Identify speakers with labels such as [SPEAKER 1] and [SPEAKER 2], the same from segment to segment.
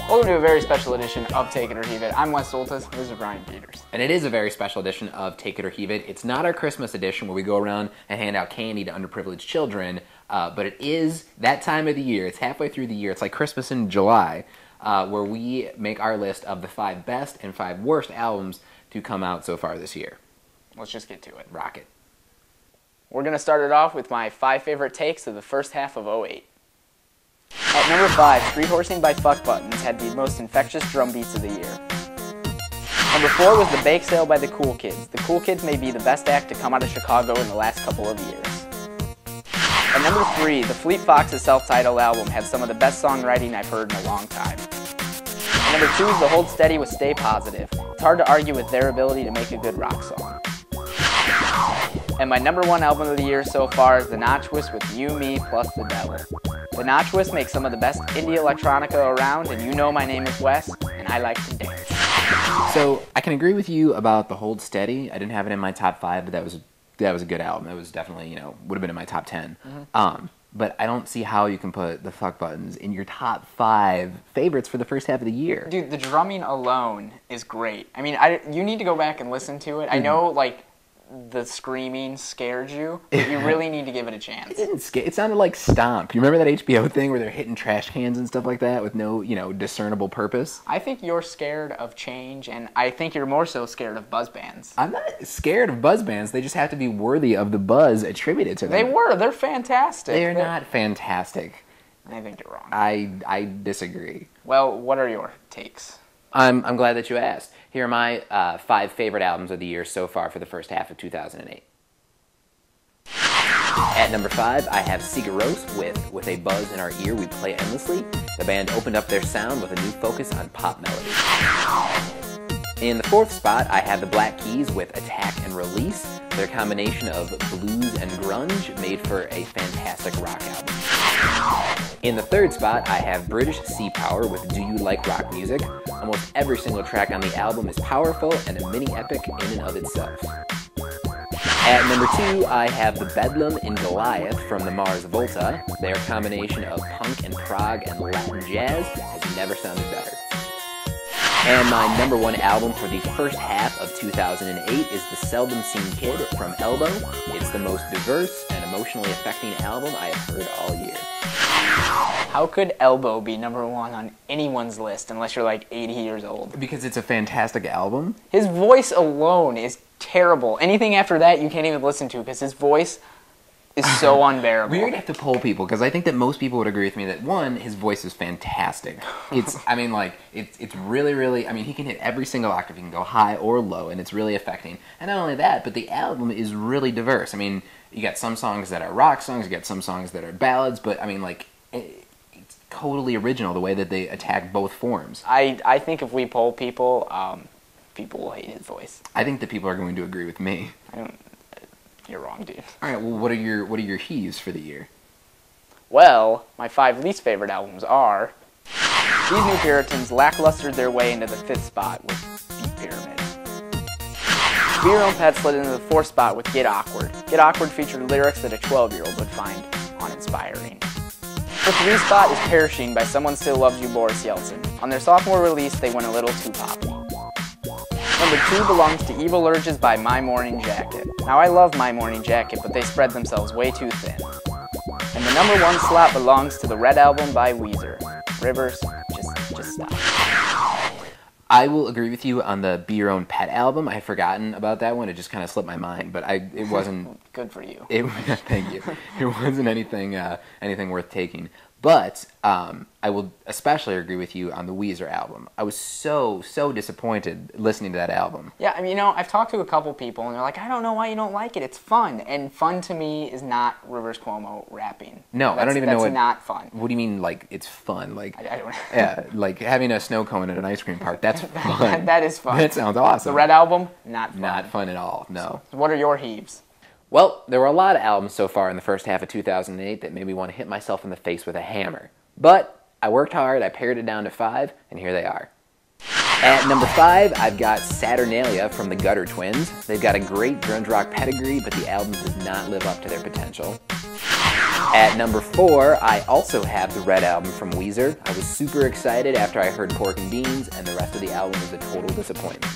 [SPEAKER 1] Welcome to a very special edition of Take It or Heave It. I'm Wes Soltis, this is Ryan Peters.
[SPEAKER 2] And it is a very special edition of Take It or Heave It. It's not our Christmas edition where we go around and hand out candy to underprivileged children, but it is that time of the year. It's halfway through the year. It's like Christmas in July, where we make our list of the 5 best and 5 worst albums to come out so far this year.
[SPEAKER 1] Let's just get to it.
[SPEAKER 2] Rock it.
[SPEAKER 1] We're going to start it off with my 5 favorite takes of the first half of '08. At number 5, Street Horsing by Fuck Buttons had the most infectious drum beats of the year. Number 4 was The Bake Sale by the Cool Kids. The Cool Kids may be the best act to come out of Chicago in the last couple of years. At number 3, the Fleet Foxes' self-titled album had some of the best songwriting I've heard in a long time. At number 2 is The Hold Steady with Stay Positive. It's hard to argue with their ability to make a good rock song. And my number 1 album of the year so far is The Notchwist with You, Me, Plus the Devil. The Notchwist makes some of the best indie electronica around, and you know my name is Wes, and I like to dance.
[SPEAKER 2] So I can agree with you about The Hold Steady. I didn't have it in my top 5, but that was a good album. It was definitely, would have been in my top 10. Mm-hmm. But I don't see how you can put the Fuck Buttons in your top 5 favorites for the first half of the year.
[SPEAKER 1] Dude, the drumming alone is great. I mean, you need to go back and listen to it. I know, the screaming scared you, but you really need to give it a chance.
[SPEAKER 2] It didn't scare. It sounded like Stomp. You remember that HBO thing where they're hitting trash cans and stuff like that with no, discernible purpose?
[SPEAKER 1] I think you're scared of change, and I think you're more so scared of buzz bands.
[SPEAKER 2] I'm not scared of buzz bands. They just have to be worthy of the buzz attributed to them.
[SPEAKER 1] They're fantastic.
[SPEAKER 2] They're not fantastic.
[SPEAKER 1] I think you're wrong.
[SPEAKER 2] I disagree.
[SPEAKER 1] Well, what are your takes?
[SPEAKER 2] I'm glad that you asked. Here are my 5 favorite albums of the year so far for the first half of 2008. At number 5, I have Sigur Rós with A Buzz in Our Ear We Play Endlessly. The band opened up their sound with a new focus on pop melodies. In the 4th spot, I have the Black Keys with Attack and Release. Their combination of blues and grunge made for a fantastic rock album. In the 3rd spot, I have British Sea Power with Do You Like Rock Music. Almost every single track on the album is powerful and a mini-epic in and of itself. At number 2, I have The Bedlam in Goliath from the Mars Volta. Their combination of punk and prog and Latin jazz has never sounded better. And my number 1 album for the first half of 2008 is The Seldom Seen Kid from Elbow. It's the most diverse and emotionally affecting album I have heard all year.
[SPEAKER 1] How could Elbow be number 1 on anyone's list unless you're like 80 years old?
[SPEAKER 2] Because it's a fantastic album.
[SPEAKER 1] His voice alone is terrible. Anything after that you can't even listen to because his voice is so unbearable.
[SPEAKER 2] We're gonna have to poll people because I think that most people would agree with me that 1, his voice is fantastic. It's really, really. I mean, he can hit every single octave. He can go high or low, and it's really affecting. And not only that, but the album is really diverse. I mean, you got some songs that are rock songs, you got some songs that are ballads, but I mean, it's totally original the way that they attack both forms.
[SPEAKER 1] I think if we poll people, people will hate his voice.
[SPEAKER 2] I think that people are going to agree with me.
[SPEAKER 1] You're wrong, dude.
[SPEAKER 2] All right. Well, what are your heaves for the year?
[SPEAKER 1] Well, my 5 least favorite albums are These New Puritans lacklustered their way into the 5th spot with Beat Pyramid. Be Your Own Pet slid into the 4th spot with Get Awkward. Get Awkward featured lyrics that a 12-year-old would find uninspiring. The 3rd spot is Perishing by Someone Still Loves You, Boris Yeltsin. On their sophomore release, they went a little too poppy. Number 2 belongs to Evil Urges by My Morning Jacket. Now I love My Morning Jacket, but they spread themselves way too thin. And the number 1 slot belongs to the Red Album by Weezer. Rivers, just stop.
[SPEAKER 2] I will agree with you on the Be Your Own Pet album. I had forgotten about that one. It just kind of slipped my mind, but it wasn't...
[SPEAKER 1] Good for you.
[SPEAKER 2] Thank you. It wasn't anything worth taking. But I will especially agree with you on the Weezer album. I was so disappointed listening to that album.
[SPEAKER 1] Yeah, I mean, I've talked to a couple people, and they're like, I don't know why you don't like it. It's fun. And fun to me is not Rivers Cuomo rapping.
[SPEAKER 2] No, I don't even know what...
[SPEAKER 1] That's not fun.
[SPEAKER 2] What do you mean, it's fun? I
[SPEAKER 1] don't know.
[SPEAKER 2] Yeah, like having a snow cone at an ice cream park. That's fun.
[SPEAKER 1] That is fun.
[SPEAKER 2] That sounds awesome.
[SPEAKER 1] The Red Album, not fun.
[SPEAKER 2] Not fun at all, no.
[SPEAKER 1] So what are your heaves?
[SPEAKER 2] Well, there were a lot of albums so far in the first half of 2008 that made me want to hit myself in the face with a hammer. But I worked hard, I pared it down to 5, and here they are. At number 5, I've got Saturnalia from the Gutter Twins. They've got a great grunge rock pedigree, but the album does not live up to their potential. At number 4, I also have the Red album from Weezer. I was super excited after I heard Pork and Beans, and the rest of the album was a total disappointment.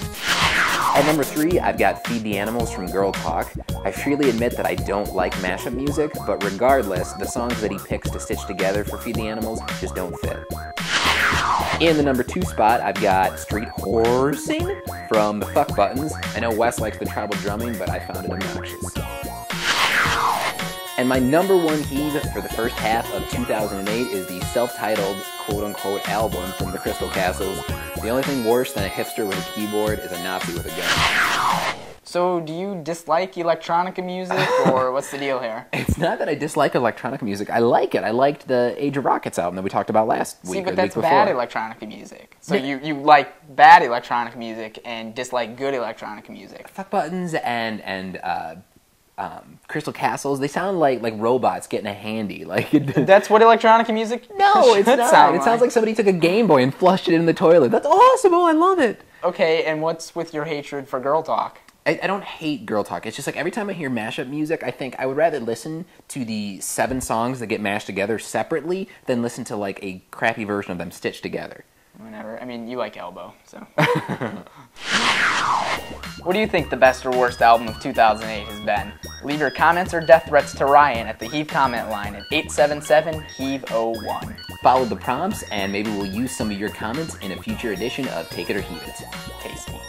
[SPEAKER 2] At number 3, I've got Feed the Animals from Girl Talk. I freely admit that I don't like mashup music, but regardless, the songs that he picks to stitch together for Feed the Animals just don't fit. In the number 2 spot, I've got Street Horsing from the Fuck Buttons. I know Wes likes the tribal drumming, but I found it obnoxious. And my number 1 heave for the first half of 2008 is the self-titled quote-unquote album from the Crystal Castles. The only thing worse than a hipster with a keyboard is a Nazi with a gun.
[SPEAKER 1] So, do you dislike electronica music, or what's the deal here?
[SPEAKER 2] It's not that I dislike electronica music. I like it. I liked the Age of Rockets album that we talked about last week.
[SPEAKER 1] See, but that's bad electronica music. So you like bad electronica music and dislike good electronica music.
[SPEAKER 2] Fuck Buttons and Crystal Castles, they sound like robots getting a handy.
[SPEAKER 1] That's what electronica music
[SPEAKER 2] No, it's not.
[SPEAKER 1] Sound
[SPEAKER 2] it sounds like somebody took a Game Boy and flushed it in the toilet. That's awesome. Oh, I love it.
[SPEAKER 1] Okay, and what's with your hatred for Girl Talk?
[SPEAKER 2] I don't hate Girl Talk. It's just like every time I hear mashup music, I think I would rather listen to the 7 songs that get mashed together separately than listen to like a crappy version of them stitched together.
[SPEAKER 1] Whatever. I mean, you like Elbow, so. What do you think the best or worst album of 2008 has been? Leave your comments or death threats to Ryan at the HEAVE comment line at 877-HEAVE01.
[SPEAKER 2] Follow the prompts, and maybe we'll use some of your comments in a future edition of Take It or Heave It.
[SPEAKER 1] Tasty.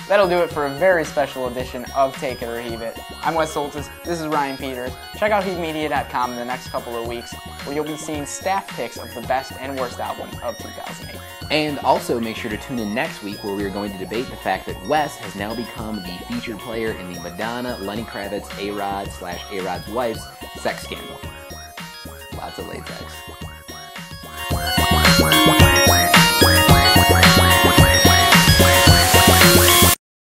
[SPEAKER 1] That'll do it for a very special edition of Take It or Heave It. I'm Wes Soltis, this is Ryan Peters. Check out HeaveMedia.com in the next couple of weeks, where you'll be seeing staff picks of the best and worst album of 2008.
[SPEAKER 2] And also make sure to tune in next week, where we are going to debate the fact that Wes has now become the featured player in the Madonna, Lenny Kravitz, A-Rod / A-Rod's wife's sex scandal. Lots of latex.